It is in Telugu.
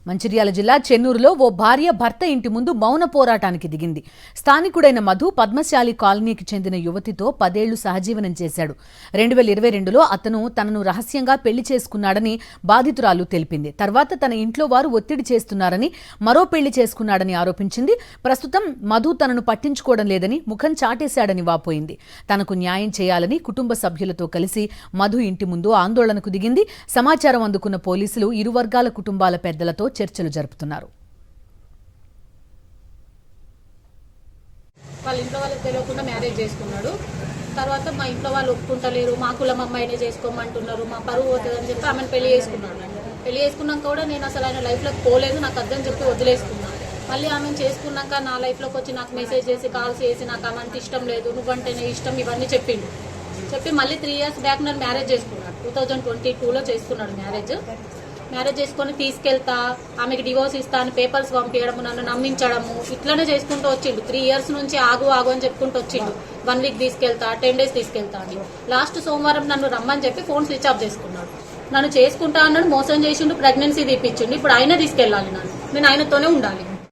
మంచిర్యాల జిల్లా చెన్నూరులో ఓ భార్య భర్త ఇంటి ముందు మౌన పోరాటానికి దిగింది. స్థానికుడైన మధు పద్మశాలి కాలనీకి చెందిన యువతితో 10 ఏళ్లు సహజీవనం చేశాడు. 2022లో అతను తనను రహస్యంగా పెళ్లి చేసుకున్నాడని బాధితురాలు తెలిపింది. తర్వాత తన ఇంట్లో వారు ఒత్తిడి చేస్తున్నారని, మరో పెళ్లి చేసుకున్నాడని ఆరోపించింది. ప్రస్తుతం మధు తనను పట్టించుకోవడం లేదని, ముఖం చాటేశాడని వాపోయింది. తనకు న్యాయం చేయాలని కుటుంబ సభ్యులతో కలిసి మధు ఇంటి ముందు ఆందోళనకు దిగింది. సమాచారం అందుకున్న పోలీసులు ఇరు వర్గాల కుటుంబాల పెద్దలతో చర్చలు జరుపుతున్నారు. వాళ్ళ ఇంట్లో వాళ్ళకి తెలియకుండా మ్యారేజ్ చేసుకున్నాడు. తర్వాత మా ఇంట్లో వాళ్ళు ఒప్పుకుంటలేరు, మా కులం అమ్మాయినే చేసుకోమంటున్నారు, మా పరువు పోతుందని చెప్పి ఆమెను పెళ్లి చేసుకున్నాడు. పెళ్లి చేసుకున్నాక కూడా నేను అసలు ఆయన లైఫ్లోకి పోలేదు, నాకు అర్థం చెప్పి వదిలేసుకున్నాను. మళ్ళీ ఆమెను చేసుకున్నాక నా లైఫ్లోకి వచ్చి నాకు మెసేజ్ చేసి కాల్స్ చేసి నాకు ఆమె అంత ఇష్టం లేదు, నువ్వంటేనే ఇష్టం, ఇవన్నీ చెప్పి మళ్ళీ 3 years బ్యాక్ నన్ను మ్యారేజ్ చేసుకున్నాడు. 2022లో చేసుకున్నాడు మ్యారేజ్ చేసుకొని తీసుకెళ్తా, ఆమెకి డివోర్స్ ఇస్తా అని పేపర్స్ పంపించడము, నన్ను నమ్మించడము, ఇట్లనే చేసుకుంటూ వచ్చిండు. 3 years నుంచి ఆగు అని చెప్పుకుంటూ వచ్చిండు. 1 week తీసుకెళ్తా, 10 days తీసుకెళ్తా అని. లాస్ట్ సోమవారం నన్ను రమ్మని చెప్పి ఫోన్ స్విచ్ ఆఫ్ చేసుకున్నాడు. నన్ను చేసుకుంటా అన్నాడు, మోసం చేసిండు, ప్రెగ్నెన్సీ తీపిచ్చిండు. ఇప్పుడు ఆయన తీసుకెళ్ళాలి, నేను ఆయనతోనే ఉండాలి.